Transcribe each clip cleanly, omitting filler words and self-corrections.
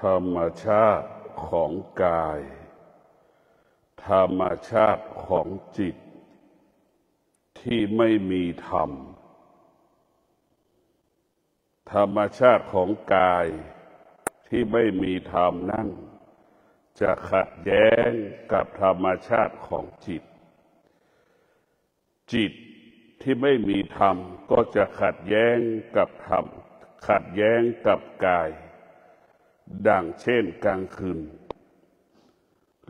ธรรมชาติของกายธรรมชาติของจิตที่ไม่มีธรรมธรรมชาติของกายที่ไม่มีธรรมนั่นจะขัดแย้งกับธรรมชาติของจิตจิตที่ไม่มีธรรมก็จะขัดแย้งกับธรรมขัดแย้งกับกายดังเช่นกลางคืน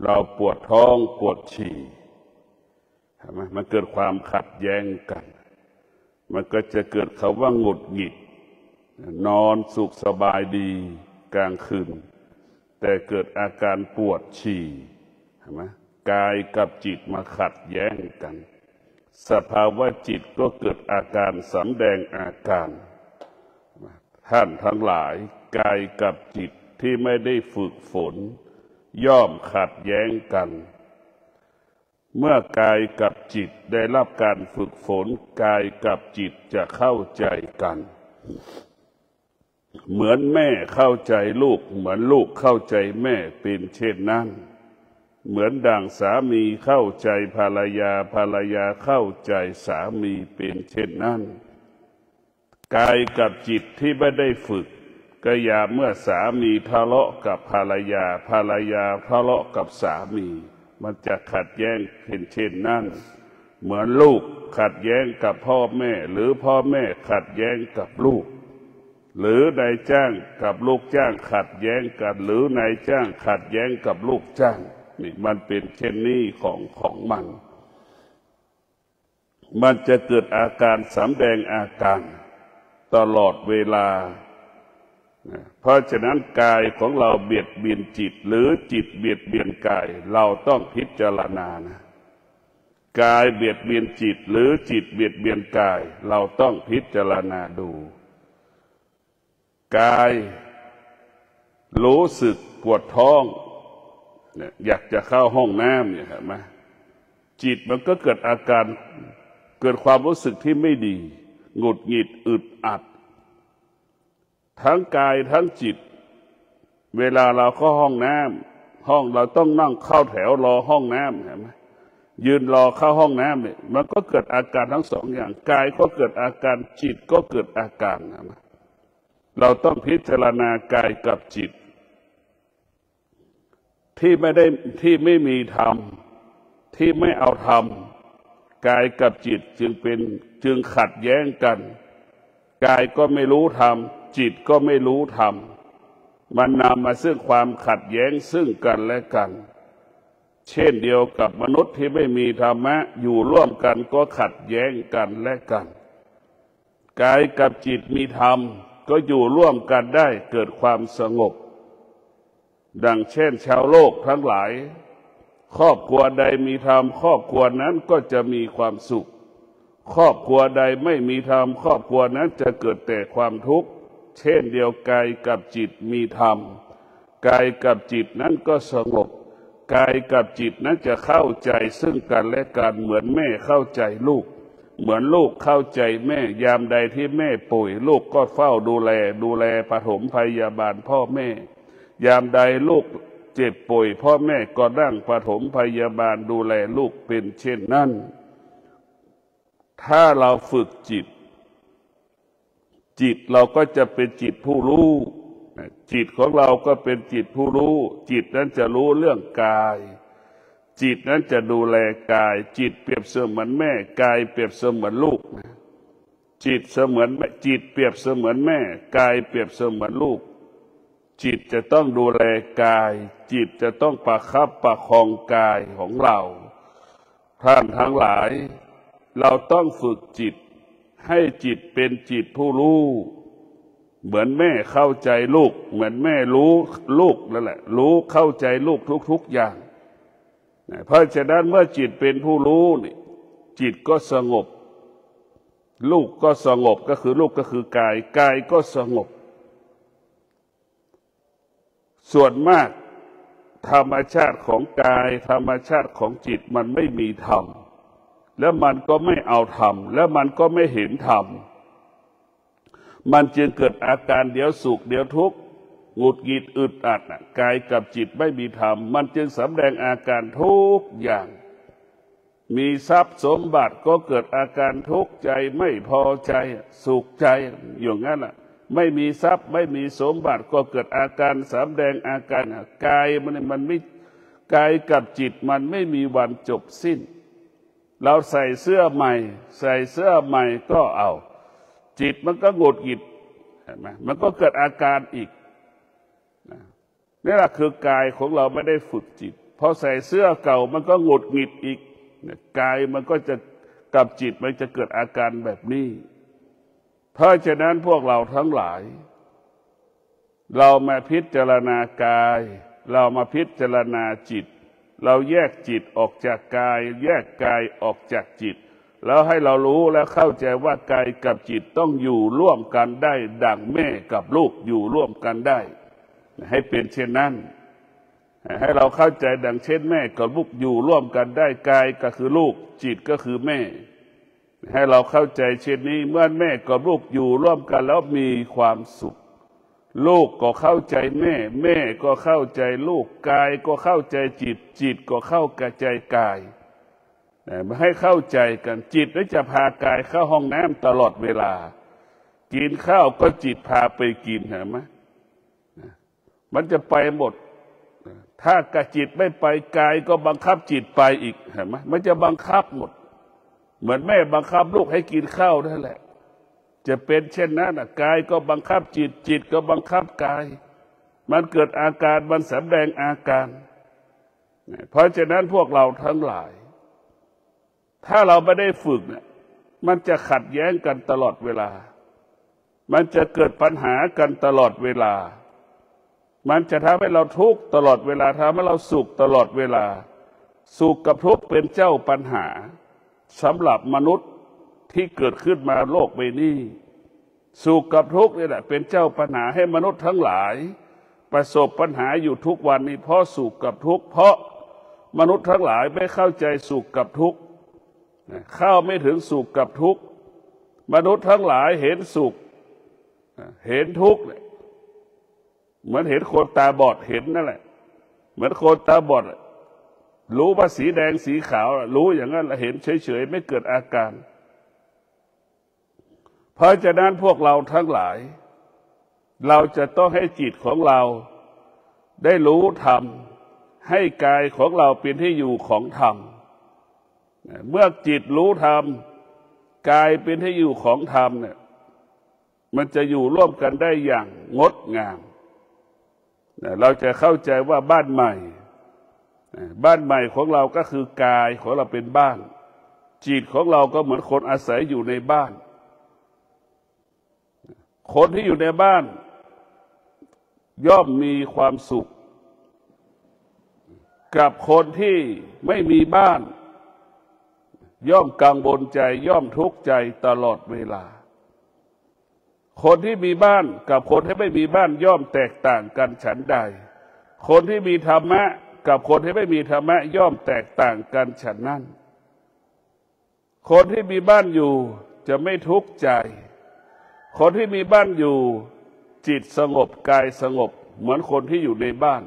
เราปวดท้องปวดฉี่เห็นไหมมันเกิดความขัดแย้งกันมันก็จะเกิดคำว่าหงุดหงิดนอนสุขสบายดีกลางคืนแต่เกิดอาการปวดฉี่เห็นไหมกายกับจิตมาขัดแย้งกันสภาวะจิตก็เกิดอาการสำแดงอาการท่านทั้งหลายกายกับจิตที่ไม่ได้ฝึกฝนย่อมขัดแย้งกันเมื่อกายกับจิตได้รับการฝึกฝนกายกับจิตจะเข้าใจกันเหมือนแม่เข้าใจลูกเหมือนลูกเข้าใจแม่เป็นเช่นนั้นเหมือนดังสามีเข้าใจภรรยาภรรยาเข้าใจสามีเป็นเช่นนั้นกายกับจิตที่ไม่ได้ฝึกก็อย่าเมื่อสามีทะเลาะกับภรรยาภรรยาทะเลาะกับสามีมันจะขัดแย้งเป็นเช่นนั้นเหมือนลูกขัดแย้งกับพ่อแม่หรือพ่อแม่ขัดแย้งกับลูกหรือนายจ้างกับลูกจ้างขัดแย้งกันหรือนายจ้างขัดแย้งกับลูกจ้างนี่มันเป็นเช่นนี้ของมันจะเกิดอาการสำแดงอาการตลอดเวลาเพราะฉะนั้นกายของเราเบียดเบียนจิตหรือจิตเบียดเบียนกายเราต้องพิจารณานะกายเบียดเบียนจิตหรือจิตเบียดเบียนกายเราต้องพิจารณาดูกายรู้สึกปวดท้องเนี่ยอยากจะเข้าห้องน้ำเนี่ยเห็นไหมจิตมันก็เกิดอาการเกิดความรู้สึกที่ไม่ดีหงุดหงิดอึดอัดทั้งกายทั้งจิตเวลาเราเข้าห้องน้ำห้องเราต้องนั่งเข้าแถวรอห้องน้ำเห็นไหมยืนรอเข้าห้องน้ำเนี่ยมันก็เกิดอาการทั้งสองอย่างกายก็เกิดอาการจิตก็เกิดอาการนะเราต้องพิจารณากายกับจิตที่ไม่มีธรรมที่ไม่เอาธรรมกายกับจิตจึงขัดแย้งกันกายก็ไม่รู้ธรรมจิตก็ไม่รู้ธรรมมันนำมาซึ่งความขัดแย้งซึ่งกันและกันเช่นเดียวกับมนุษย์ที่ไม่มีธรรมะอยู่ร่วมกันก็ขัดแย้งกันและกันกายกับจิตมีธรรมก็อยู่ร่วมกันได้เกิดความสงบดังเช่นชาวโลกทั้งหลายครอบครัวใดมีธรรมครอบครัวนั้นก็จะมีความสุขครอบครัวใดไม่มีธรรมครอบครัวนั้นจะเกิดแต่ความทุกข์เช่นเดียวกายกับจิตมีธรรมกายกับจิตนั้นก็สงบกายกับจิตนั้นจะเข้าใจซึ่งกันและกันเหมือนแม่เข้าใจลูกเหมือนลูกเข้าใจแม่ยามใดที่แม่ป่วยลูกก็เฝ้าดูแลปฐมพยาบาลพ่อแม่ยามใดลูกเจ็บป่วยพ่อแม่ก็นั่งปฐมพยาบาลดูแลลูกเป็นเช่นนั้นถ้าเราฝึกจิตเราก็จะเป็นจิตผู้รู้จิตของเราก็เป็นจิตผู้รู้จิตนั้นจะรู้เรื่องกายจิตนั้นจะดูแลกายจิตเปรียบเสมือนแม่กายเปรียบเสมือนลูกจิตเสมือนจิตเปรียบเสมือนแม่กายเปรียบเสมือนลูกจิตจะต้องดูแลกายจิตจะต้องประคับประคองกายของเราท่านทั้งหลายเราต้องฝึกจิตให้จิตเป็นจิตผู้รู้เหมือนแม่เข้าใจลูกเหมือนแม่รู้ลูกนั่นแหละรู้เข้าใจลูกทุกอย่างเพราะฉะนั้นเมื่อจิตเป็นผู้รู้นี่จิตก็สงบลูกก็สงบก็คือลูกก็คือกายก็สงบส่วนมากธรรมชาติของกายธรรมชาติของจิตมันไม่มีธรรมแล้วมันก็ไม่เอาธรรมแล้วมันก็ไม่เห็นธรรม มันจึงเกิดอาการเดี๋ยวสุขเดี๋ยวทุกข์หงุดหงิดอึดอัดกายกับจิตไม่มีธรรมมันจึงสำแดงอาการทุกอย่างมีทรัพย์สมบัติก็เกิดอาการทุกข์ใจไม่พอใจสุขใจอย่างนั้นไม่มีทรัพย์ไม่มีสมบัติก็เกิดอาการสำแดงอาการกายมันไม่กายกับจิตมันไม่มีวันจบสิ้นเราใส่เสื้อใหม่ใส่เสื้อใหม่ก็เอาจิตมันก็หงุดหงิดเห็นไหมมันก็เกิดอาการอีกนี่แหละคือกายของเราไม่ได้ฝึกจิตพอใส่เสื้อเก่ามันก็หงุดหงิดอีกกายมันก็จะกับจิตมันจะเกิดอาการแบบนี้เพราะฉะนั้นพวกเราทั้งหลายเรามาพิจารณากายเรามาพิจารณาจิตเราแยกจิตออกจากกายแยกกายออกจากจิตแล้วให้เรารู้และเข้าใจว่ากายกับจิตต้องอยู่ร่วมกันได้ดั่งแม่กับลูกอยู่ร่วมกันได้ให้เป็นเช่นนั้นให้เราเข้าใจดังเช่นแม่กับลูกอยู่ร่วมกันได้กายก็คือลูกจิตก็คือแม่ให้เราเข้าใจเช่นนี้เมื่อแม่กับลูกอยู่ร่วมกันแล้วมีความสุขลูกก็เข้าใจแม่แม่ก็เข้าใจลูกกายก็เข้าใจจิตจิตก็เข้าใจกายมาให้เข้าใจกันจิตจะพากายเข้าห้องน้ำตลอดเวลากินข้าวก็จิตพาไปกินเห็นไหมมันจะไปหมดถ้ากจิตไม่ไปกายก็บังคับจิตไปอีกเห็นไหมมันจะบังคับหมดเหมือนแม่บังคับลูกให้กินข้าวนั่นแหละจะเป็นเช่นนั้นกายก็บังคับจิตจิตก็บังคับกายมันเกิดอาการมันแสดงอาการเพราะฉะนั้นพวกเราทั้งหลายถ้าเราไม่ได้ฝึกเนี่ยมันจะขัดแย้งกันตลอดเวลามันจะเกิดปัญหากันตลอดเวลามันจะทำให้เราทุกข์ตลอดเวลาทำให้เราสุขตลอดเวลาสุขกับทุกข์เป็นเจ้าปัญหาสำหรับมนุษย์ที่เกิดขึ้นมาโลกใบนี้สุขกับทุกข์นี่แหละเป็นเจ้าปัญหาให้มนุษย์ทั้งหลายประสบปัญหาอยู่ทุกวันนี้เพราะสุขกับทุกข์เพราะมนุษย์ทั้งหลายไม่เข้าใจสุขกับทุกข์เข้าไม่ถึงสุขกับทุกข์มนุษย์ทั้งหลายเห็นสุขเห็นทุกข์เหมือนเห็นคนตาบอดเห็นนั่นแหละเหมือนคนตาบอดรู้ว่าสีแดงสีขาวรู้อย่างนั้นเห็นเฉยๆไม่เกิดอาการเพราะฉะนั้นพวกเราทั้งหลายเราจะต้องให้จิตของเราได้รู้ธรรมให้กายของเราเป็นที่อยู่ของธรรมเมื่อจิตรู้ธรรมกายเป็นที่อยู่ของธรรมเนี่ยมันจะอยู่ร่วมกันได้อย่างงดงามเราจะเข้าใจว่าบ้านใหม่ของเราก็คือกายของเราเป็นบ้านจิตของเราก็เหมือนคนอาศัยอยู่ในบ้านคนที่อยู่ในบ้านย่อมมีความสุขกับคนที่ไม่มีบ้านย่อมกังวลใจย่อมทุกข์ใจตลอดเวลาคนที่มีบ้านกับคนที่ไม่มีบ้านย่อมแตกต่างกันฉันใดคนที่มีธรรมะกับคนที่ไม่มีธรรมะย่อมแตกต่างกันฉันนั้นคนที่มีบ้านอยู่จะไม่ทุกข์ใจคนที่มีบ้านอยู่จิตสงบกายสงบเหมือนคนที่อยู่ในบ้าน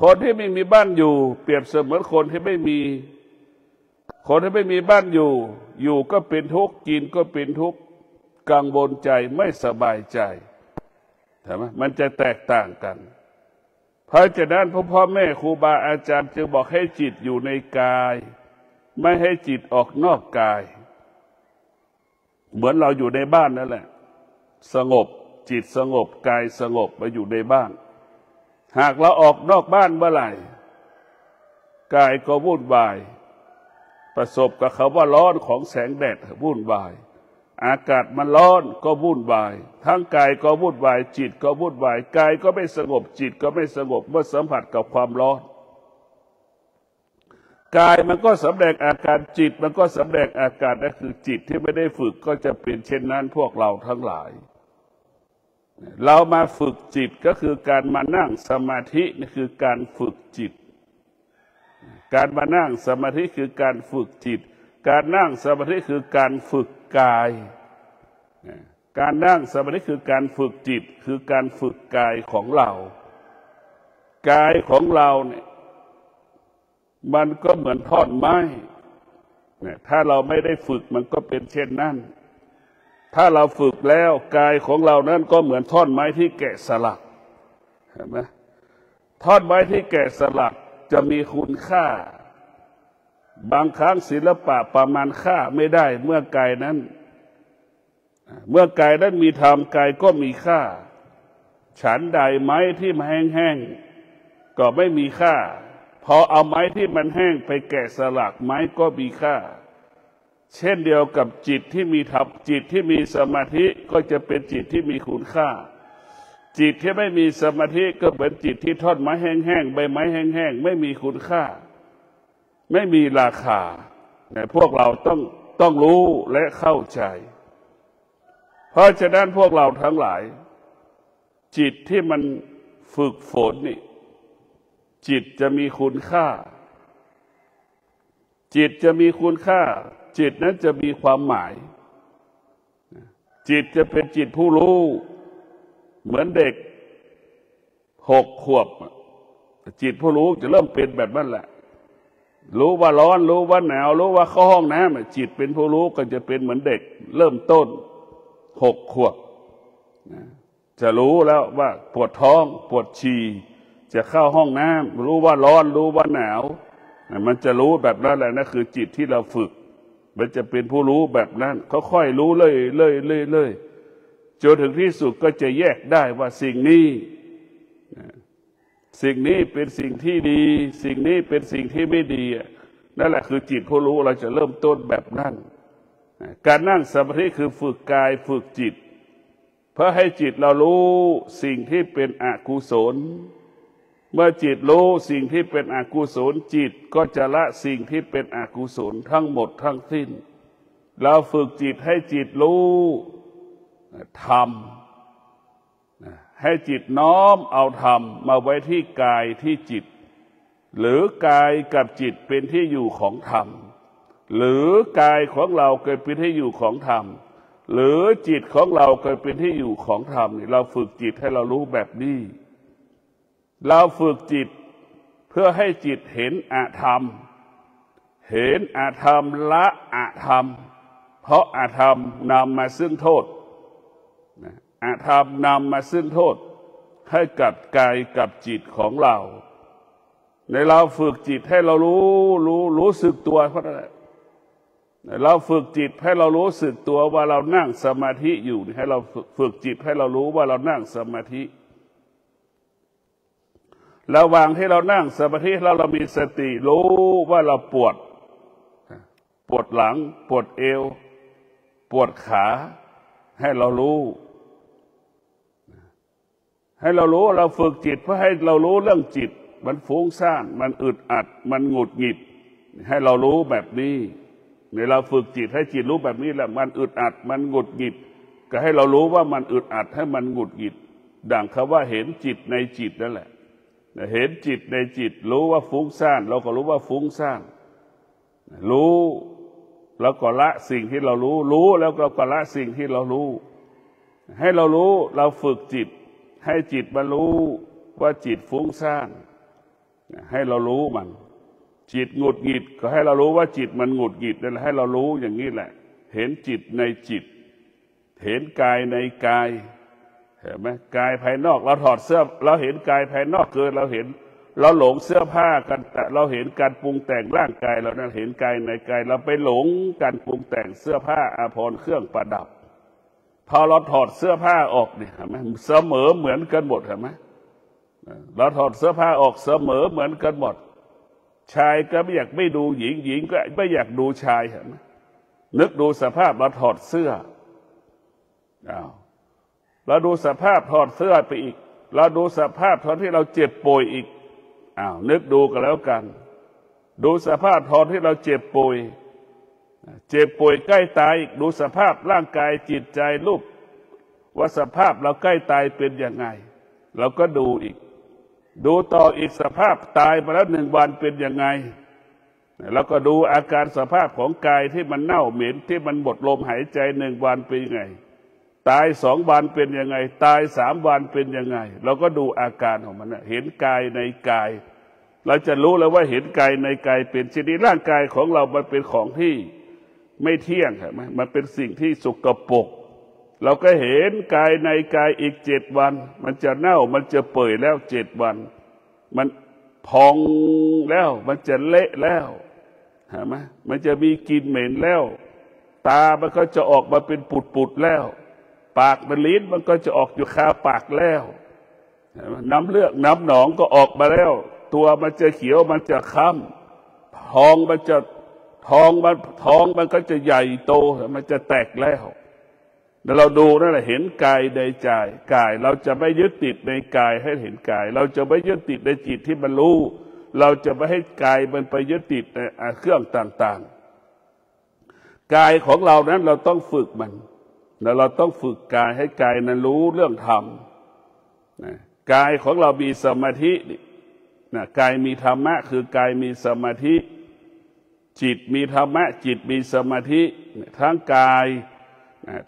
คนที่ไม่มีบ้านอยู่เปรียบเสมือนคนที่ไม่มีบ้านอยู่ก็เป็นทุกข์กินก็เป็นทุกข์กังวลใจไม่สบายใจใช่ไหมมันจะแตกต่างกันเพราะฉะนั้นพ่อแม่ครูบาอาจารย์จึงบอกให้จิตอยู่ในกายไม่ให้จิตออกนอกกายเหมือนเราอยู่ในบ้านนั่นแหละสงบจิตสงบกายสงบมาอยู่ในบ้านหากเราออกนอกบ้านเมื่อไหร่กายก็วุ่นวายประสบกับคำว่าร้อนของแสงแดดวุ่นวายอากาศมันร้อนก็วุ่นวายทั้งกายก็วุ่นวายจิตก็วุ่นวายกายก็ไม่สงบจิตก็ไม่สงบเมื่อสัมผัสกับความร้อนกายมันก็สำแดงอาการจิตมันก็สำแดงอาการนั่นคือจิตที่ไม่ได้ฝึกก็จะเป็นเช่นนั้นพวกเราทั้งหลายเรามาฝึกจิตก็คือการมานั่งสมาธินี่คือการฝึกจิตการมานั่งสมาธิคือการฝึกจิตการนั่งสมาธิคือการฝึกกาย การนั่งสมาธิคือการฝึกจิตคือการฝึกกายของเรากายของเราเนี่ยมันก็เหมือนท่อนไม้เนี่ยถ้าเราไม่ได้ฝึกมันก็เป็นเช่นนั้นถ้าเราฝึกแล้วกายของเรานั้นก็เหมือนท่อนไม้ที่แกะสลักเห็นไหมท่อนไม้ที่แกะสลักจะมีคุณค่าบางครั้งศิลปะประมาณค่าไม่ได้เมื่อกายนั้นมีธรรมกายก็มีค่าฉันใดไม้ที่มันแห้งๆก็ไม่มีค่าพอเอาไม้ที่มันแห้งไปแกะสลักไม้ก็มีค่าเช่นเดียวกับจิตที่มีธรรมจิตที่มีสมาธิก็จะเป็นจิตที่มีคุณค่าจิตที่ไม่มีสมาธิก็เหมือนจิตที่ท่อนไม้แห้งๆใบไม้แห้งๆไม่มีคุณค่าไม่มีราคาแต่พวกเราต้องรู้และเข้าใจเพราะฉะนั้นพวกเราทั้งหลายจิตที่มันฝึกฝนนี่จิตจะมีคุณค่าจิตจะมีคุณค่าจิตนั้นจะมีความหมายจิตจะเป็นจิตผู้รู้เหมือนเด็ก6 ขวบจิตผู้รู้จะเริ่มเป็นแบบนั้นแหละรู้ว่าร้อนรู้ว่าหนาวรู้ว่าเข้าห้องน้ำจิตเป็นผู้รู้ก็จะเป็นเหมือนเด็กเริ่มต้น6 ขวบจะรู้แล้วว่าปวดท้องปวดฉี่จะเข้าห้องน้ำรู้ว่าร้อนรู้ว่าหนาวมันจะรู้แบบนั้นแหละนั่นคือจิตที่เราฝึกมันจะเป็นผู้รู้แบบนั้นค่อยๆรู้เรื่อยจนถึงที่สุดก็จะแยกได้ว่าสิ่งนี้เป็นสิ่งที่ดีสิ่งนี้เป็นสิ่งที่ไม่ดีนั่นแหละคือจิตผู้รู้เราจะเริ่มต้นแบบนั้นการนั่งสมาธิคือฝึกกายฝึกจิตเพื่อให้จิตเรารู้สิ่งที่เป็นอกุศลเมื่อจิตรู้สิ่งที่เป็นอกุศลจิตก็จะละสิ่งที่เป็นอกุศลทั้งหมดทั้งสิ้นเราฝึกจิตให้จิตรู้ธรรมให้จิตน้อมเอาธรรมมาไว้ที่กายที่จิตหรือกายกับจิตเป็นที่อยู่ของธรรมหรือกายของเราเกิดเป็นที่อยู่ของธรรมหรือจิตของเราเกิดเป็นที่อยู่ของธรรมเราฝึกจิตให้เรารู้แบบนี้เราฝึกจิตเพื่อให้จิตเห็นอธรรมเห็นอธรรมละอธรรมเพราะอธรรมนำมาซึ่งโทษอธรรมนำมาซึ่งโทษให้กับกายกับจิตของเราในเราฝึกจิตให้เรารู้สึกตัวเพราะอะไรเราฝึกจิตให้เรารู้สึกตัวว่าเรานั่งสมาธิอยู่ให้เราฝึกจิตให้เรารู้ว่าเรานั่งสมาธิระหว่างที่เรานั่งสมาธิเรามีสติรู้ว่าเราปวดหลังปวดเอวปวดขาให้เรารู้เราฝึกจิตเพื่อให้เรารู้เรื่องจิตมันฟุ้งซ่านมันอึดอัดมันหงุดหงิดให้เรารู้แบบนี้ในเราฝึกจิตให้จิตรู้แบบนี้แหละมันอึดอัดมันหงุดหงิดก็ให้เรารู้ว่ามันอึดอัดให้มันหงุดหงิดดังคำว่าเห็นจิตในจิตนั่นแหละเห็นจิตในจิตรู้ว่าฟุ้งซ่านเราก็รู้ว่าฟุ้งซ่านรู้แล้วก็ละสิ่งที่เรารู้แล้วก็ละสิ่งที่เรารู้ให้เรารู้เราฝึกจิตให้จิตมารู้ว่าจิตฟุ้งซ่านให้เรารู้มันจิตหงุดหงิดก็ให้เรารู้ว่าจิตมันหงุดหงิดนั่นแหละให้เรารู้อย่างนี้แหละเห็นจิตในจิตเห็นกายในกายเห็นไหมกายภายนอกเราถอดเสื้อเราเห็นกายภายนอกเกินเราเห็นเราหลงเสื้อผ้ากันแต่เราเห็นการปรุงแต่งร่างกายเรานั้นเห็นกายในกายเราไปหลงการปรุงแต่งเสื้อผ้าอาภรณ์เครื่องประดับพอเราถอดเสื้อผ้าออกเนี่ยเห็นไหมเสมอเหมือนกันหมดเห็นไหมเราถอดเสื้อผ้าออกเสมอเหมือนกันหมดชายก็ไม่อยากไม่ดูหญิงหญิงก็ไม่อยากดูชายเห็นไหมนึกดูสภาพเราถอดเสื้อเราดูสภาพถอดเสื้อไปอีกเราดูสภาพตอนที่เราเจ็บป่วยอีกนึกดูกันแล้วกันดูสภาพตอนที่เราเจ็บป่วยใกล้ตายอีกดูสภาพร่างกายจิตใจรูปว่าสภาพเราใกล้ตายเป็นยังไงเราก็ดูอีกดูต่ออีกสภาพตายมาแล้ว1 วันเป็นยังไงแล้วก็ดูอาการสภาพของกายที่มันเน่าเหม็นที่มันหมดลมหายใจ1 วันเป็นยังไง ตาย2 วันเป็นยังไงตาย3 วันเป็นยังไงเราก็ดูอาการของมันเห็นกายในกายเราจะรู้แล้วว่าเห็นกายในกายเป็นชนิดร่างกายของเรามันเป็นของที่ไม่เที่ยงใช่ไหมมันเป็นสิ่งที่สกปรกเราก็เห็นกายในกายอีก7 วันมันจะเน่ามันจะเปื่อยแล้ว7 วันมันพองแล้วมันจะเละแล้วเห็นไหมมันจะมีกลิ่นเหม็นแล้วตามันก็จะออกมาเป็นปุดๆแล้วปากมันลิ้นมันก็จะออกอยู่คาปากแล้วน้ำเลือดน้ำหนองก็ออกมาแล้วตัวมันจะเขียวมันจะค้ำท้องมันก็จะใหญ่โตมันจะแตกแล้วเราดูนั่นแหละเห็นกายในใจกายเราจะไม่ยึดติดในกายให้เห็นกายเราจะไม่ยึดติดในจิตที่มันรู้เราจะไม่ให้กายมันไปยึดติดในเครื่องต่างๆกายของเรานั้นเราต้องฝึกมันแล้วเราต้องฝึกกายให้กายนั้นรู้เรื่องธรรมกายของเรามีสมาธิกายมีธรรมะคือกายมีสมาธิจิตมีธรรมะจิตมีสมาธิทั้งกาย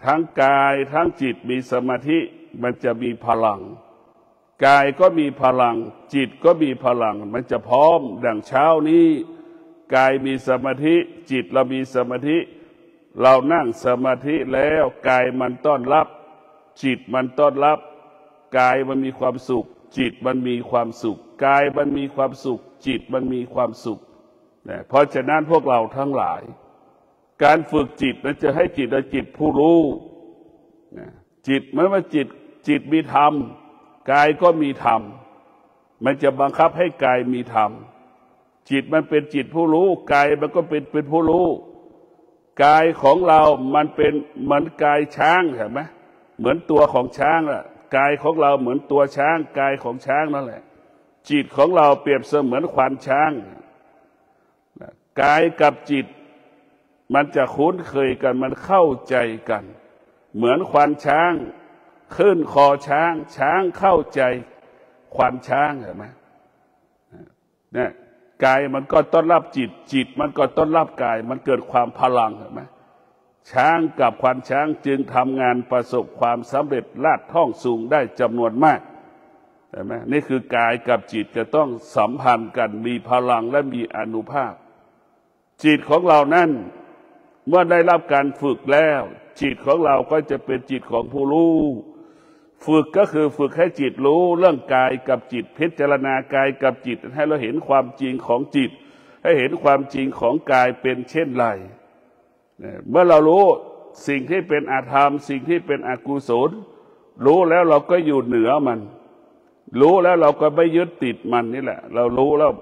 ทั้งจิตมีสมาธิมันจะมีพลังกายก็มีพลังจิตก็มีพลังมันจะพร้อมดังเช้านี้กายมีสมาธิจิตเรามีสมาธิเรานั่งสมาธิแล้วกายมันต้อนรับจิตมันต้อนรับกายมันมีความสุขจิตมันมีความสุขกายมันมีความสุขจิตมันมีความสุขเพราะฉะนั้นพวกเราทั้งหลายการฝึกจิตนั้นจะให้จิตและจิตผู้รู้จิตไม่ว่าจิตมีธรรมกายก็มีธรรมมันจะบังคับให้กายมีธรรมจิตมันเป็นจิตผู้รู้กายมันก็เป็นผู้รู้กายของเรามันเป็นเหมือนกายช้างเห็นไหมเหมือนตัวของช้างล่ะกายของเราเหมือนตัวช้างกายของช้างนั่นแหละจิตของเราเปรียบเสมือนควานช้างกายกับจิตมันจะคุ้นเคยกันมันเข้าใจกันเหมือนควานช้างขึ้นคอช้างช้างเข้าใจควานช้างเห็นไหมเนี่ยกายมันก็ต้อนรับจิตจิตมันก็ต้อนรับกายมันเกิดความพลังเห็นไหมช้างกับควานช้างจึงทำงานประสบความสำเร็จลาดท้องสูงได้จำนวนมากเห็นไหมนี่คือกายกับจิตจะต้องสัมพันธ์กันมีพลังและมีอานุภาพจิตของเรานั้นเมื่อได้รับการฝึกแล้วจิตของเราก็จะเป็นจิตของผู้รู้ฝึกก็คือฝึกให้จิตรู้เรื่องกายกับจิตพิจารณากายกับจิตให้เราเห็นความจริงของจิตให้เห็นความจริงของกายเป็นเช่นไรเมื่อเรารู้สิ่งที่เป็นอธรรมสิ่งที่เป็นอกุศลรู้แล้วเราก็อยู่เหนือมันรู้แล้วเราก็ไม่ยึดติดมันนี่แหละเรารู้แล้ว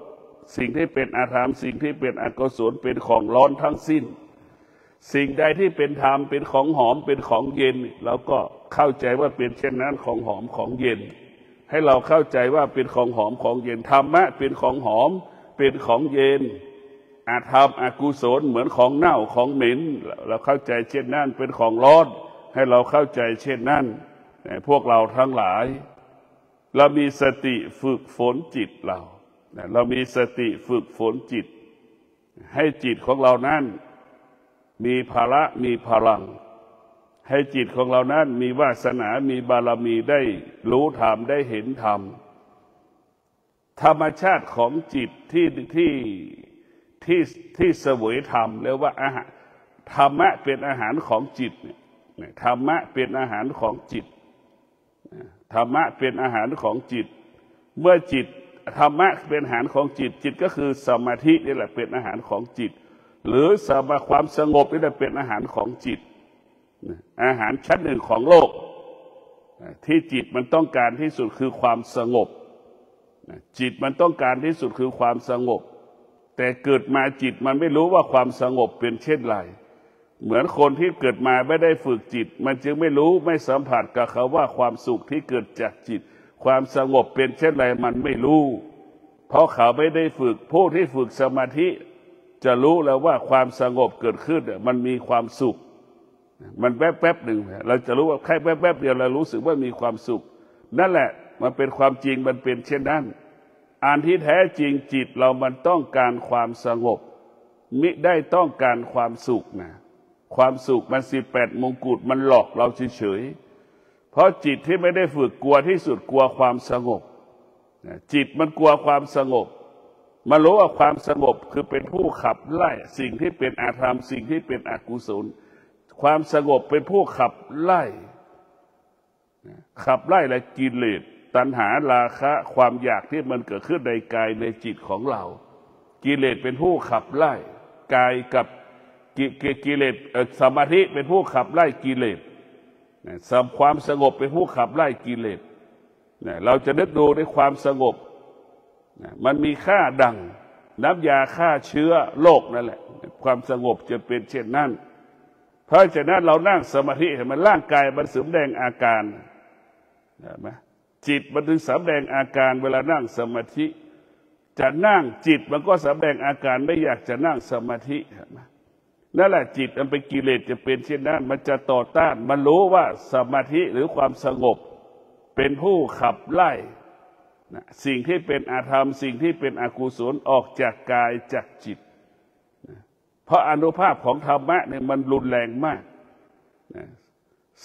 สิ่งที่เป็นอธรรมสิ่งที่เป็นอกุศลเป็นของร้อนทั้งสิ้นสิ่งใดที่เป็นธรรมเป็นของหอมเป็นของเย็นเราก็เข้าใจว่าเป็นเช่นนั้นของหอมของเย็นให้เราเข้าใจว่าเป็นของหอมของเย็นธรรมะเป็นของหอมเป็นของเย็นอธรรมอกุศลเหมือนของเน่าของเหม็นเราเข้าใจเช่นนั้นเป็นของร้อนให้เราเข้าใจเช่นนั้นพวกเราทั้งหลายเรามีสติฝึกฝนจิตเรามีสติฝึกฝนจิตให้จิตของเรานั้นมีภาระมีพลังให้จิตของเรานั้นมีวาสนามีบารมีได้รู้ธรรมได้เห็นธรรมธรรมชาติของจิตที่เสวยธรรมเรียกว่าอาหารธรรมะเป็นอาหารของจิตธรรมะเป็นอาหารของจิตธรรมะเป็นอาหารของจิตเมื่อจิตธรรมะเป็นอาหารของจิตจิตก็คือสมาธินี่แหละเป็นอาหารของจิตหรือความสงบนี่แหละเป็นอาหารของจิตอาหารชั้นหนึ่งของโลกที่จิตมันต้องการที่สุดคือความสงบจิตมันต้องการที่สุดคือความสงบแต่เกิดมาจิตมันไม่รู้ว่าความสงบเป็นเช่นไรเหมือนคนที่เกิดมาไม่ได้ฝึกจิตมันจึงไม่รู้ไม่สัมผัสกับเขาว่าความสุขที่เกิดจากจิตความสงบเป็นเช่นไรมันไม่รู้เพราะเขาไม่ได้ฝึกผู้ที่ฝึกสมาธิจะรู้แล้วว่าความสงบเกิดขึ้นมันมีความสุขมันแป๊บๆหนึ่งเราจะรู้ว่าแค่แป๊บๆเดียวเรารู้สึกว่ามีความสุขนั่นแหละมันเป็นความจริงมันเป็นเช่นนั้นอันที่แท้จริงจิตเรามันต้องการความสงบมิได้ต้องการความสุขนะความสุขมัน18 มงกุฎมันหลอกเราเฉย เพราะจิตที่ไม่ได้ฝึกกลัวที่สุดกลัวความสงบจิตมันกลัวความสงบมันรู้ว่าความสงบคือเป็นผู้ขับไล่สิ่งที่เป็นอาธรรมสิ่งที่เป็นอกุศลความสงบเป็นผู้ขับไล่และกิเลสตัณหาราคะความอยากที่มันเกิดขึ้นในกายในจิตของเรากิเลสเป็นผู้ขับไล่กายกับกิเลสสมาธิเป็นผู้ขับไล่กิเลสความสงบเป็นผู้ขับไล่กิเลสเราจะนึกดูในความสงบมันมีค่าดังน้ำยาฆ่าเชื้อโรคนั่นแหละความสงบจะเป็นเช่นนั้นเพราะฉะนั้นเรานั่งสมาธิเห็นมันร่างกายมันแสดงอาการเห็นไหมจิตมันถึงแสดงอาการเวลานั่งสมาธิจะนั่งจิตมันก็แสดงอาการไม่อยากจะนั่งสมาธิเห็นไหมนั่นแหละจิตมันเป็นกิเลสจะเป็นเช่นนั้นมันจะต่อต้านมันรู้ว่าสมาธิหรือความสงบเป็นผู้ขับไล่สิ่งที่เป็นอาธรรมสิ่งที่เป็นอกุศลออกจากกายจากจิตเพราะอานุภาพของธรรมะเนี่ยมันรุนแรงมาก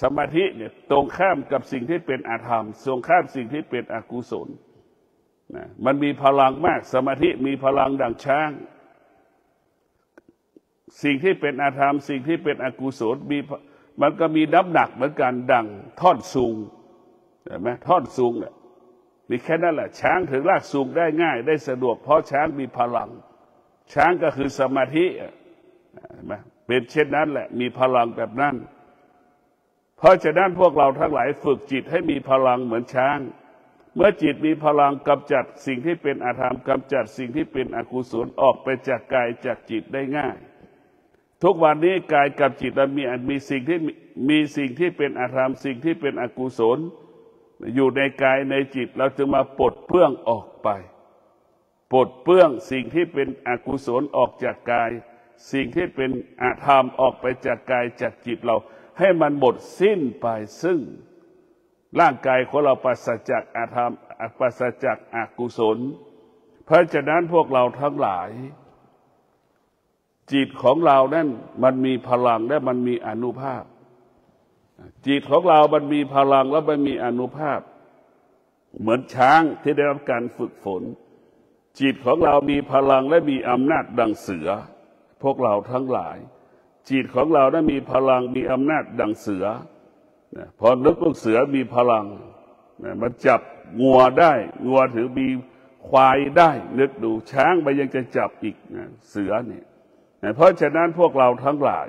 สมาธิเนี่ยตรงข้ามกับสิ่งที่เป็นอาธรรมตรงข้ามสิ่งที่เป็นอกุศลมันมีพลังมากสมาธิมีพลังดังช้างสิ่งที่เป็นอาธรรมสิ่งที่เป็นอกุศลมันก็มีน้ำหนักเหมือนกันดังท่อนสูงเห็นไหมท่อนสูงเนี่ยมีแค่นั้นแหละช้างถึงลากสูงได้ง่ายได้สะดวกเพราะช้างมีพลังช้างก็คือสมาธิเห็นไหมเป็นเช่นนั้นแหละมีพลังแบบนั้นเพราะฉะนั้นพวกเราทั้งหลายฝึกจิตให้มีพลังเหมือนช้างเมื่อจิตมีพลังกำจัดสิ่งที่เป็นอาธรรมกำจัดสิ่งที่เป็นอกุศลออกไปจากกายจากจิตได้ง่ายทุกวันนี้กายกับจิตมันมีสิ่งที่เป็นอาธรรมสิ่งที่เป็นอกุศลอยู่ในกายในจิตเราจึงมาปลดเปลื้องออกไปปลดเปลื้องสิ่งที่เป็นอกุศลออกจากกายสิ่งที่เป็นอาธรรมออกไปจากกายจากจิตเราให้มันหมดสิ้นไปซึ่งร่างกายของเราปราศจากอาธรรมปราศจากอกุศลเพราะฉะนั้นพวกเราทั้งหลายจิตของเรานั้นมันมีพลังและมันมีอานุภาพจิตของเรามันมีพลังและมันมีอานุภาพเหมือนช้างที่ได้รับการฝึกฝนจิตของเรามีพลังและมีอำนาจดังเสือพวกเราทั้งหลายจิตของเรานั้นมีพลังมีอำนาจดังเสือพอนึกว่าเสือมีพลังมันจับงัวได้งัวถือมีควายได้นึกดูช้างมันยังจะจับอีกเสือเนี่ยเพราะฉะนั้นพวกเราทั้งหลาย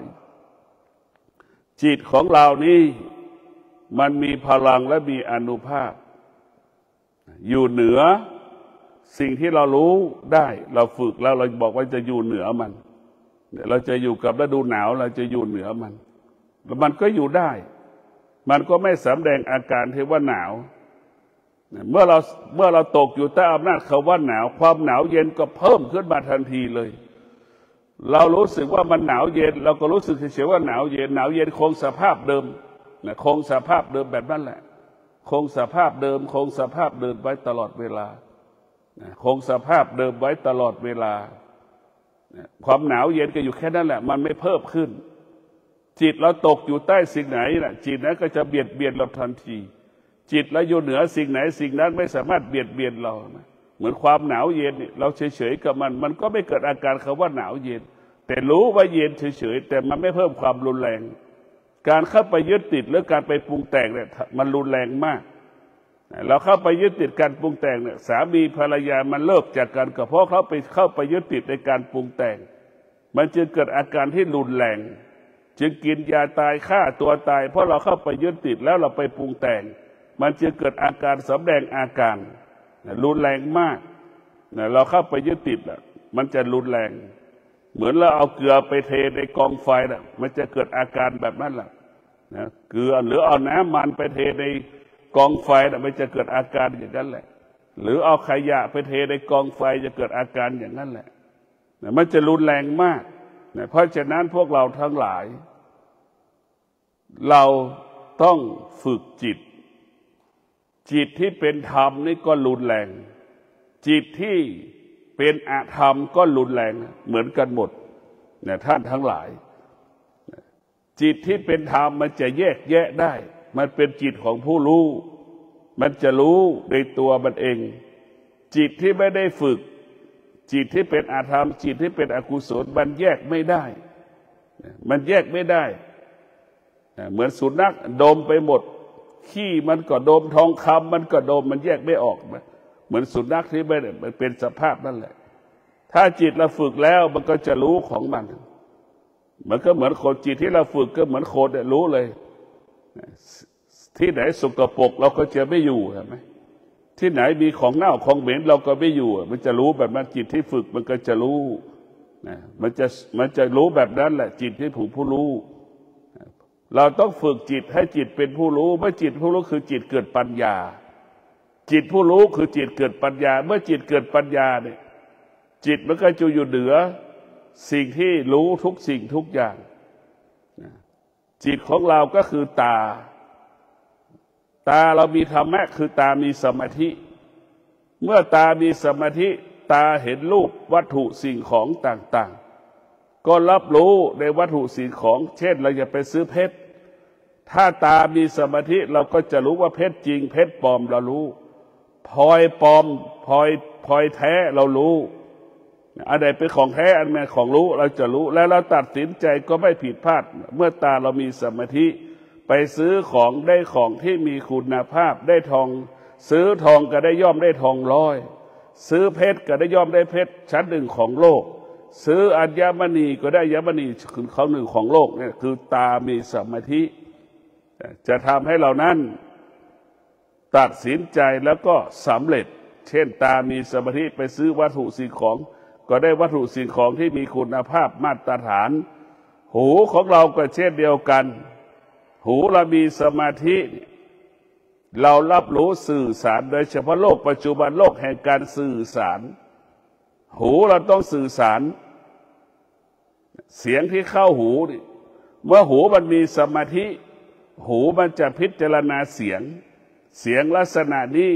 จิตของเรานี่มันมีพลังและมีอานุภาพอยู่เหนือสิ่งที่เรารู้ได้เราฝึกแล้วเราบอกว่าจะอยู่เหนือมันเราจะอยู่กับฤดูหนาวเราจะอยู่เหนือมันแล้วมันก็อยู่ได้มันก็ไม่แสดงอาการที่ว่าหนาวเมื่อเราตกอยู่ใต้อำนาจคำว่าหนาวความหนาวเย็นก็เพิ่มขึ้นมาทันทีเลยเรารู้สึกว่ามันหนาวเย็นเราก็รู้สึกเฉยๆว่าหนาวเย็นคงสภาพเดิมคงสภาพเดิมแบบนั้นแหละคงสภาพเดิมคงสภาพเดิมไว้ตลอดเวลาคงสภาพเดิมไว้ตลอดเวลาความหนาวเย็นก็อยู่แค่นั้นแหละมันไม่เพิ่มขึ้นจิตเราตกอยู่ใต้สิ่งไหนน่ะจิตนั้นก็จะเบียดเบียนเราทันทีจิตเราอยู่เหนือสิ่งไหนสิ่งนั้นไม่สามารถเบียดเบียนเรานะเหมือนความหนาวเย็นเราเฉยๆกับมันก็ไม่เกิดอาการคำว่าหนาวเย็นแต่รู้ว่าเย็นเฉยๆแต่มันไม่เพิ่มความรุนแรงการเข้าไปยึดติดหรือการไปปรุงแต่งเนี่ยมันรุนแรงมากเราเข้าไปยึดติดการปรุงแต่งเนี่ยสามีภรรยามันเลิกจากกันก็เพราะเขาเข้าไปยึดติดในการปรุงแต่งมันจึงเกิดอาการที่รุนแรงจึงกินยาตายฆ่าตัวตายเพราะเราเข้าไปยึดติดแล้วเราไปปรุงแต่งมันจึงเกิดอาการแสดงอาการรุนแรงมากเราเข้าไปยึดติดมันจะรุนแรงเหมือนเราเอาเกลือไปเทในกองไฟมันจะเกิดอาการแบบนั้นแหละเกลือหรือเอาน้ำมันไปเทในกองไฟมันจะเกิดอาการอย่างนั้นแหละหรือเอาขยะไปเทในกองไฟจะเกิดอาการอย่างนั้นแหละมันจะรุนแรงมากเพราะฉะนั้นพวกเราทั้งหลายเราต้องฝึกจิตที่เป็นธรรมนี่ก็รุนแรงจิตที่เป็นอธรรมก็รุนแรงเหมือนกันหมดท่านทั้งหลายจิตที่เป็นธรรมมันจะแยกแยะได้ มันเป็นจิตของผู้รู้มันจะรู้ในตัวมันเองจิตที่ไม่ได้ฝึกจิตที่เป็นอาธรรมจิตที่เป็นอกุศลมันแยกไม่ได้มันแยกไม่ได้เหมือนสุนัขดมไปหมดขี้มันก็ดมทองคำมันก็ดมมันแยกไม่ออกเหมือนสุนัขที่ไม่ได้มันเป็นสภาพนั่นแหละถ้าจิตเราฝึกแล้วมันก็จะรู้ของมันก็เหมือนคนจิตที่เราฝึกก็เหมือนคนเนี่ยรู้เลยที่ไหนสกปรกเราก็จะไม่อยู่ใช่ไหมที่ไหนมีของเน่าของเหม็นเราก็ไม่อยู่มันจะรู้แบบนั้นจิตที่ฝึกมันก็จะรู้มันจะรู้แบบนั้นแหละจิตที่ผู้รู้เราต้องฝึกจิตให้จิตเป็นผู้รู้เมื่อจิตผู้รู้คือจิตเกิดปัญญาจิตผู้รู้คือจิตเกิดปัญญาเมื่อจิตเกิดปัญญาเนี่ยจิตมันก็จะอยู่เหนือสิ่งที่รู้ทุกสิ่งทุกอย่างจิตของเราก็คือตาเรามีธรรมะคือตามีสมาธิเมื่อตามีสมาธิตาเห็นรูปวัตถุสิ่งของต่างๆก็รับรู้ในวัตถุสิ่งของเช่นเราจะไปซื้อเพชรถ้าตามีสมาธิเราก็จะรู้ว่าเพชรจริงเพชรปลอมเรารู้พลอยปลอมพลอยแท้เรารู้อันใดเป็นของแท้อันไหนของรู้เราจะรู้แล้วเราตัดสินใจก็ไม่ผิดพลาดเมื่อตาเรามีสมาธิไปซื้อของได้ของที่มีคุณภาพได้ทองซื้อทองก็ได้ย่อมได้ทองร้อยซื้อเพชรก็ได้ย่อมได้เพชรชั้นหนึ่งของโลกซื้ออัญมณีก็ได้อัญมณีของหนึ่งของโลกเนี่ยคือตามีสมาธิจะทำให้เรานั้นตัดสินใจแล้วก็สำเร็จเช่นตามีสมาธิไปซื้อวัตถุสิ่งของก็ได้วัตถุสิ่งของที่มีคุณภาพมาตรฐานหูของเราก็เช่นเดียวกันหูเรามีสมาธิเรารับรู้สื่อสารโดยเฉพาะโลกปัจจุบันโลกแห่งการสื่อสารหูเราต้องสื่อสารเสียงที่เข้าหูนี่เมื่อหูมันมีสมาธิหูมันจะพิจารณาเสียงลักษณะนี้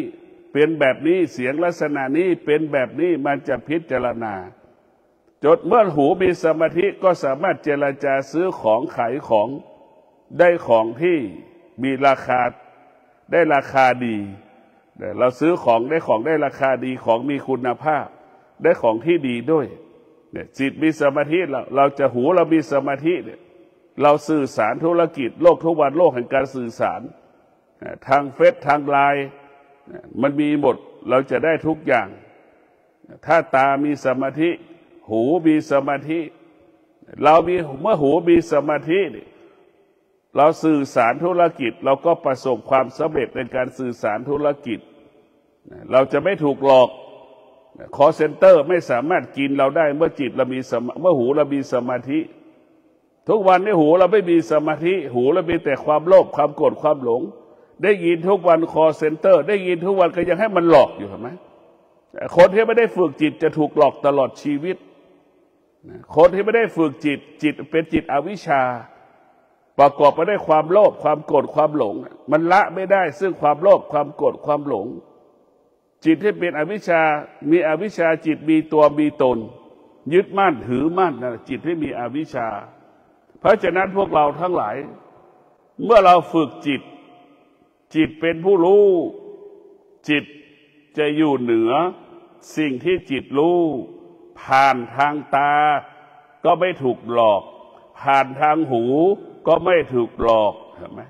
เป็นแบบนี้เสียงลักษณะนี้เป็นแบบนี้มันจะพิจารณาจนเมื่อหูมีสมาธิก็สามารถเจรจาซื้อของขายของได้ของที่มีราคาได้ราคาดีเราซื้อของได้ของได้ราคาดีของมีคุณภาพได้ของที่ดีด้วยเนี่ยจิตมีสมาธิเราจะหูเรามีสมาธิเนี่ยเราสื่อสารธุรกิจโลกทุกวันโลกแห่งการสื่อสารทางเฟซทางไลน์มันมีหมดเราจะได้ทุกอย่างถ้าตามีสมาธิหูมีสมาธิเรามีเมื่อหูมีสมาธิเราสื่อสารธุรกิจเราก็ประสบความสำเร็จในการสื่อสารธุรกิจเราจะไม่ถูกหลอกคอลเซ็นเตอร์ไม่สามารถกินเราได้เมื่อจิตเรามีเมื่อหูเรามีสมาธิทุกวันนี้หูเราไม่มีสมาธิหูเรามีแต่ความโลภความโกรธความหลงได้ยินทุกวันคอลเซ็นเตอร์ได้ยินทุกวันก็ยังให้มันหลอกอยู่เห็นไหมคนที่ไม่ได้ฝึกจิตจะถูกหลอกตลอดชีวิตคนที่ไม่ได้ฝึกจิตเป็นจิตอวิชชาประกอบไปด้วยความโลภความโกรธความหลงมันละไม่ได้ซึ่งความโลภความโกรธความหลงจิตที่เป็นอวิชชามีอวิชชาจิตมีตัวมีตนยึดมั่นถือมั่นนะจิตที่มีอวิชชาเพราะฉะนั้นพวกเราทั้งหลายเมื่อเราฝึกจิตเป็นผู้รู้จิตจะอยู่เหนือสิ่งที่จิตรู้ผ่านทางตาก็ไม่ถูกหลอกผ่านทางหูก็ไม่ถูกหลอกเห็นไหม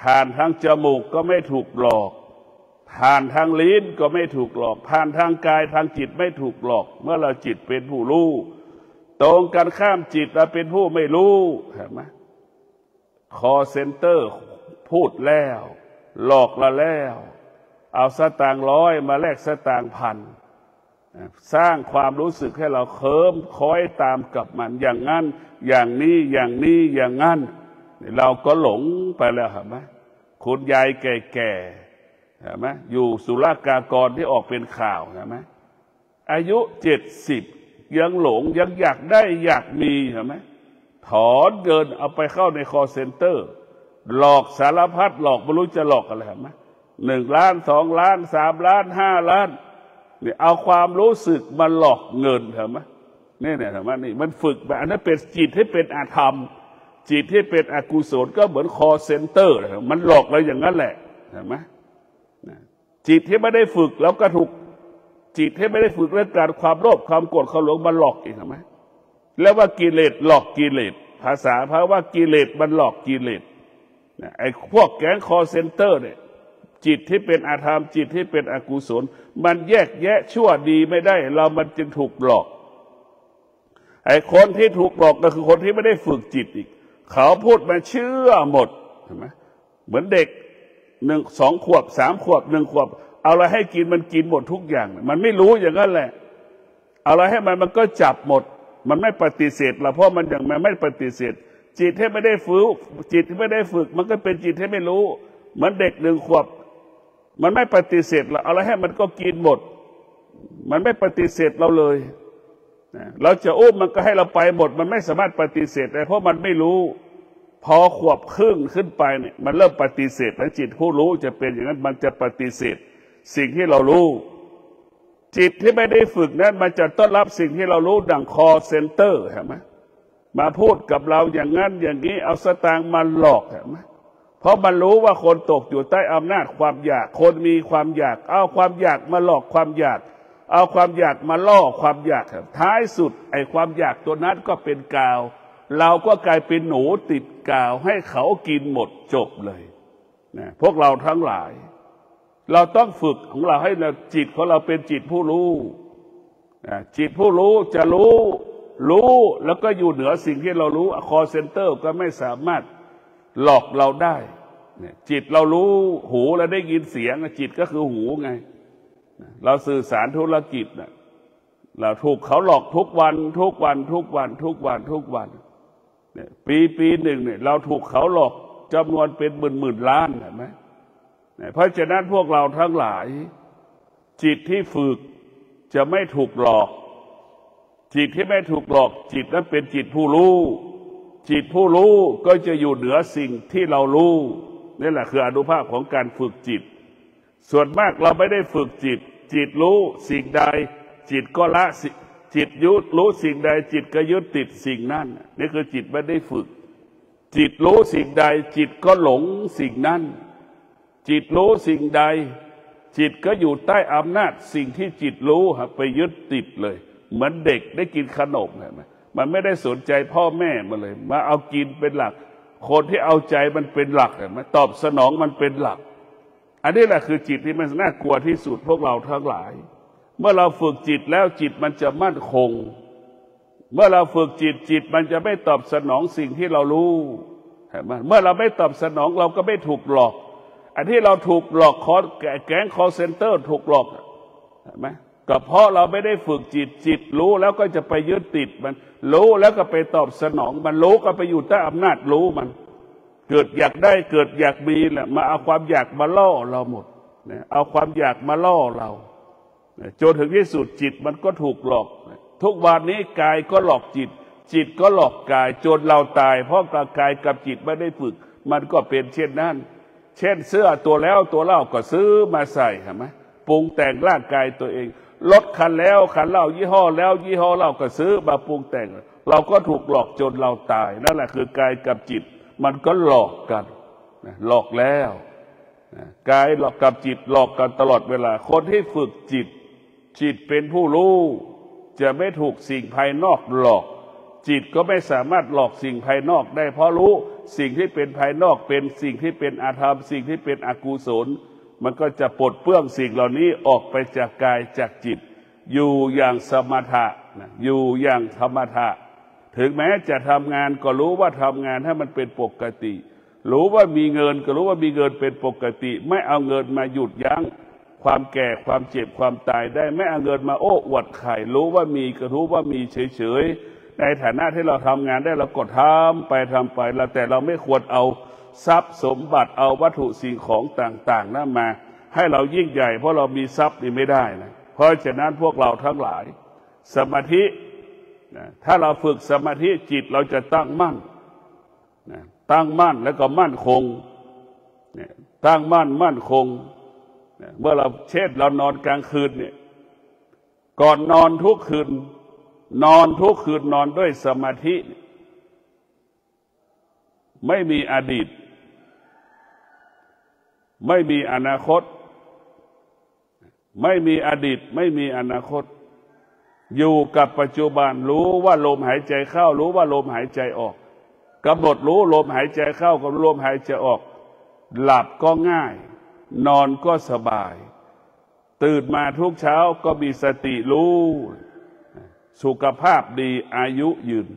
ผ่านทางจมูกก็ไม่ถูกหลอกผ่านทางลิ้นก็ไม่ถูกหลอกผ่านทางกายทางจิตไม่ถูกหลอกเมื่อเราจิตเป็นผู้รู้ตรงกันข้ามจิตเราเป็นผู้ไม่รู้เห็นไหมคอเซ็นเตอร์พูดแล้วหลอกเราแล้วเอาสตางค์ร้อยมาแลกสตางค์พันสร้างความรู้สึกให้เราเคลิ้มคล้อยตามกับมันอย่างนั้นอย่างนี้อย่างนี้อย่างนั้นเราก็หลงไปแล้วเห็นไหมคุณยายแก่ๆเห็นไหมอยู่ศุลกากรที่ออกเป็นข่าวเห็นไหมอายุ70ยังหลงยังอยากได้อยากมีเห็นไหมถอนเงินเอาไปเข้าในคอลเซ็นเตอร์หลอกสารพัดหลอกไม่รู้จะหลอกอะไรเห็นไหม1 ล้าน2 ล้าน3 ล้าน5 ล้านเนี่ยเอาความรู้สึกมาหลอกเงินเห็นไหมนี่เห็นไหมนี่มันฝึกแบบนั้นเป็นจิตให้เป็นอาธรรม จิตที่เป็นอกุศลก็เหมือนคอเซ็นเตอร์มันหลอกเราอย่างนั้นแหละเห็นไหมจิตที่ไม่ได้ฝึกแล้วก็ถูกจิตที่ไม่ได้ฝึกเรื่องการความโลภความโกรธความหลงมันหลอกอีกเห็นไหมแล้วว่ากิเลสหลอกกิเลสภาษาพระว่ากิเลสมันหลอกกิเลสไอ้พวกแก๊งคอเซ็นเตอร์เนี่ยจิตที่เป็นอาธรรมจิตที่เป็นอกุศลมันแยกแยะชั่วดีไม่ได้เรามันจึงถูกหลอกไอ้คนที่ถูกหลอกก็คือคนที่ไม่ได้ฝึกจิตอีกเขาพูดมาเชื่อหมดเห็นไหมเหมือนเด็ก2 ขวบ 3 ขวบ 1 ขวบเอาอะไรให้กินมันกินหมดทุกอย่างมันไม่รู้อย่างนั้นแหละเอาอะไรให้มันก็จับหมดมันไม่ปฏิเสธเราเพราะมันอย่างมันไม่ปฏิเสธจิตที่ไม่ได้ฝึกจิตที่ไม่ได้ฝึกมันก็เป็นจิตที่ไม่รู้เหมือนเด็ก1 ขวบมันไม่ปฏิเสธเราเอาอะไรให้มันก็กินหมดมันไม่ปฏิเสธเราเลยเราจะอุ้มมันก็ให้เราไปหมดมันไม่สามารถปฏิเสธได้เพราะมันไม่รู้พอขวบครึ่งขึ้นไปเนี่ยมันเริ่มปฏิเสธแล้วจิตผู้รู้จะเป็นอย่างนั้นมันจะปฏิเสธสิ่งที่เรารู้จิตที่ไม่ได้ฝึกนั้นมันจะต้อนรับสิ่งที่เรารู้ดังคอเซ็นเตอร์เห็นไหมมาพูดกับเราอย่างนั้นอย่างนี้เอาสตางค์มาหลอกเห็นไหมเพราะมันรู้ว่าคนตกอยู่ใต้อำนาจความอยากคนมีความอยากเอาความอยากมาหลอกความอยากเอาความอยากมาล่อความอยากท้ายสุดไอ้ความอยากตัวนั้นก็เป็นกาวเราก็กลายเป็นหนูติดกาวให้เขากินหมดจบเลยนะพวกเราทั้งหลายเราต้องฝึกของเราให้จิตของเราเป็นจิตผู้รู้จิตผู้รู้จะรู้แล้วก็อยู่เหนือสิ่งที่เรารู้คอเซ็นเตอร์ก็ไม่สามารถหลอกเราได้จิตเรารู้หูเราได้ยินเสียงจิตก็คือหูไงเราสื่อสารธุรกิจเราถูกเขาหลอกทุกวันเนี่ยปีหนึ่งเนี่ยเราถูกเขาหลอกจำนวนเป็นหมื่นล้านเห็นไหมเพราะฉะนั้นพวกเราทั้งหลายจิตที่ฝึกจะไม่ถูกหลอกจิตที่ไม่ถูกหลอกจิตนั้นเป็นจิตผู้รู้จิตผู้รู้ก็จะอยู่เหนือสิ่งที่เรารู้นี่แหละคืออานุภาพของการฝึกจิตส่วนมากเราไม่ได้ฝึกจิตรู้สิ่งใดจิตก็ละจิตรู้สิ่งใดจิตก็ยึดติดสิ่งนั้นนี่คือจิตไม่ได้ฝึกจิตรู้สิ่งใดจิตก็หลงสิ่งนั้นจิตรู้สิ่งใดจิตก็อยู่ใต้อำนาจสิ่งที่จิตรู้ไปยึดติดเลยเหมือนเด็กได้กินขนมเห็นไหมมันไม่ได้สนใจพ่อแม่มันเลยมาเอากินเป็นหลักคนที่เอาใจมันเป็นหลักเห็นไหมตอบสนองมันเป็นหลักอันนี้แหละคือจิตที่มันน่ากลัวที่สุดพวกเราทั้งหลายเมื่อเราฝึกจิตแล้วจิตมันจะมั่นคงเมื่อเราฝึกจิตมันจะไม่ตอบสนองสิ่งที่เรารู้เห็นไหมเมื่อเราไม่ตอบสนองเราก็ไม่ถูกหลอกอันที่เราถูกหลอกแก๊งคอลเซ็นเตอร์ถูกหลอกเห็นไหมก็เพราะเราไม่ได้ฝึกจิตรู้แล้วก็จะไปยึดติดมันรู้แล้วก็ไปตอบสนองมันรู้ก็ไปอยู่ใต้อำนาจรู้มันเกิดอยากได้เกิดอยากมีแหละมาเอาความอยากมาล่อเราหมดเอาความอยากมาล่อเราจนถึงที่สุดจิตมันก็ถูกหลอกทุกวันนี้กายก็หลอกจิตก็หลอกกายจนเราตายเพราะกายกับจิตไม่ได้ฝึกมันก็เป็นเช่นนั้นเช่นเสื้อตัวแล้วตัวเล่าก็ซื้อมาใส่เห็นไหมปรุงแต่งร่างกายตัวเองรถคันแล้วคันเล่ายี่ห้อแล้วยี่ห้อเล่าก็ซื้อมาปรุงแต่งเราก็ถูกหลอกจนเราตายนั่นแหละคือกายกับจิตมันก็หลอกกันหลอกแล้วกายหลอกกับจิตหลอกกันตลอดเวลาคนที่ฝึกจิตเป็นผู้รู้จะไม่ถูกสิ่งภายนอกหลอกจิตก็ไม่สามารถหลอกสิ่งภายนอกได้เพราะรู้สิ่งที่เป็นภายนอกเป็นสิ่งที่เป็นอาธรรมสิ่งที่เป็นอกุศลมันก็จะปลดเปลื้องสิ่งเหล่านี้ออกไปจากกายจากจิตอยู่อย่างสมถะอยู่อย่างธรรมถะถึงแม้จะทำงานก็รู้ว่าทำงานให้มันเป็นปกติรู้ว่ามีเงินก็รู้ว่ามีเงินเป็นปกติไม่เอาเงินมาหยุดยั้งความแก่ความเจ็บความตายได้ไม่เอาเงินมาโอ้อวดไข่รู้ว่ามีก็รู้ว่ามีเฉยๆในฐานะที่เราทำงานได้เราก็ทำไปแล้วแต่เราไม่ควรเอาทรัพย์สมบัติเอาวัตถุสิ่งของต่างๆนั้นมาให้เรายิ่งใหญ่เพราะเรามีทรัพย์นี่ไม่ได้นะเพราะฉะนั้นพวกเราทั้งหลายสมาธิถ้าเราฝึกสมาธิจิตเราจะตั้งมั่นแล้วก็มั่นคงตั้งมั่นคงเมื่อเราเช่นเรานอนกลางคืนเนี่ยก่อนนอนทุกคืนนอนด้วยสมาธิ ไม่มีอดีตไม่มีอนาคตไม่มีอดีตไม่มีอนาคตอยู่กับปัจจุบันรู้ว่าลมหายใจเข้ารู้ว่าลมหายใจออกกำหนดรู้ลมหายใจเข้ากับลมหายใจออกหลับก็ง่ายนอนก็สบายตื่นมาทุกเช้าก็มีสติรู้สุขภาพดีอายุยืน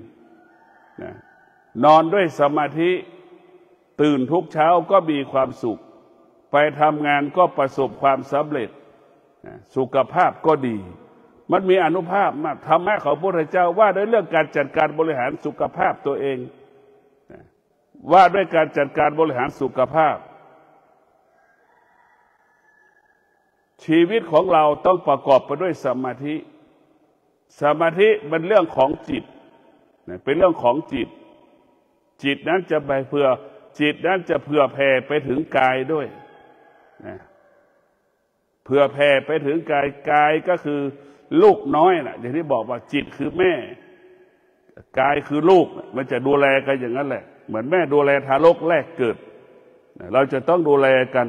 นอนด้วยสมาธิตื่นทุกเช้าก็มีความสุขไปทำงานก็ประสบความสำเร็จสุขภาพก็ดีมันมีอานุภาพมากธรรมะของพระพุทธเจ้าว่าด้วยเรื่องการจัดการบริหารสุขภาพตัวเองว่าด้วยการจัดการบริหารสุขภาพชีวิตของเราต้องประกอบไปด้วยสมาธิสมาธิเป็นเรื่องของจิตเป็นเรื่องของจิตจิตนั้นจะไปเผื่อจิตนั้นจะเผื่อแผ่ไปถึงกายด้วยเผื่อแผ่ไปถึงกายกายก็คือลูกน้อยนะอย่างที่บอกว่าจิตคือแม่กายคือลูกมันจะดูแลกันอย่างนั้นแหละเหมือนแม่ดูแลทารกแรกเกิดเราจะต้องดูแลกัน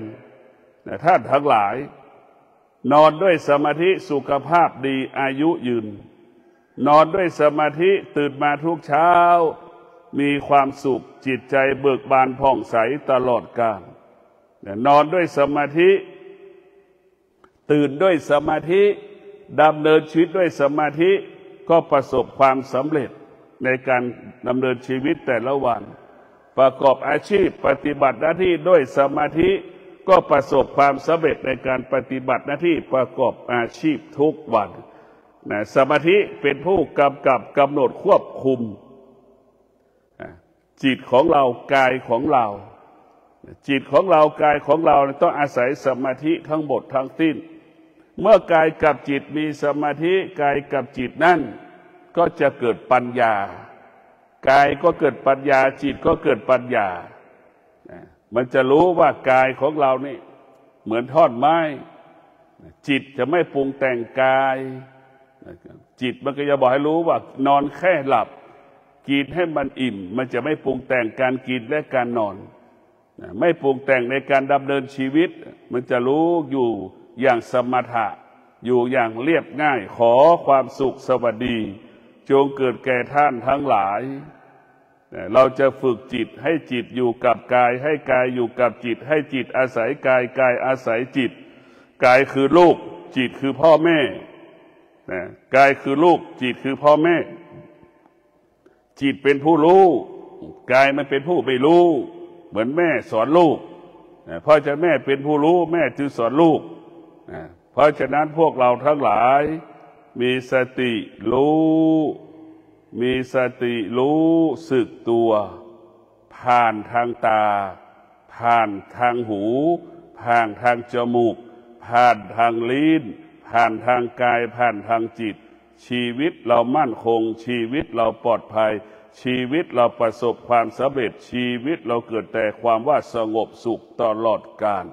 ท่านทั้งหลายนอนด้วยสมาธิสุขภาพดีอายุยืนนอนด้วยสมาธิตื่นมาทุกเช้ามีความสุขจิตใจเบิกบานผ่องใสตลอดกาลนอนด้วยสมาธิตื่นด้วยสมาธิดำเนินชีวิตด้วยสมาธิก็ประสบความสำเร็จในการดำเนินชีวิตแต่ละวันประกอบอาชีพปฏิบัติหน้าที่ด้วยสมาธิก็ประสบความสำเร็จในการปฏิบัติหน้าที่ประกอบอาชีพทุกวันสมาธิเป็นผู้กำกับกำหนดควบคุมจิตของเรากายของเราจิตของเรากายของเราต้องอาศัยสมาธิทั้งหมดทั้งสิ้นเมื่อกายกับจิตมีสมาธิกายกับจิตนั่นก็จะเกิดปัญญากายก็เกิดปัญญาจิตก็เกิดปัญญามันจะรู้ว่ากายของเรานี่เหมือนท่อนไม้จิตจะไม่ปรุงแต่งกายจิตมันก็จะบอกให้รู้ว่านอนแค่หลับกินให้มันอิ่มมันจะไม่ปรุงแต่งการกินและการนอนไม่ปรุงแต่งในการดำเนินชีวิตมันจะรู้อยู่อย่างสมถะอยู่อย่างเรียบง่ายขอความสุขสวัสดีจงเกิดแก่ท่านทั้งหลายเราจะฝึกจิตให้จิตอยู่กับกายให้กายอยู่กับจิตให้จิตอาศัยกายกายอาศัยจิตกายคือลูกจิตคือพ่อแม่กายคือลูกจิตคือพ่อแม่จิตเป็นผู้รู้กายมันเป็นผู้ไม่รู้เหมือนแม่สอนลูกเพราะฉะนั้นแม่เป็นผู้รู้แม่จึงสอนลูกเพราะฉะนั้นพวกเราทั้งหลายมีสติรู้มีสติรู้สึกตัวผ่านทางตาผ่านทางหูผ่านทางจมูกผ่านทางลิ้นผ่านทางกายผ่านทางจิตชีวิตเรามั่นคงชีวิตเราปลอดภัยชีวิตเราประสบความสำเร็จชีวิตเราเกิดแต่ความว่าสงบสุขตลอดกาล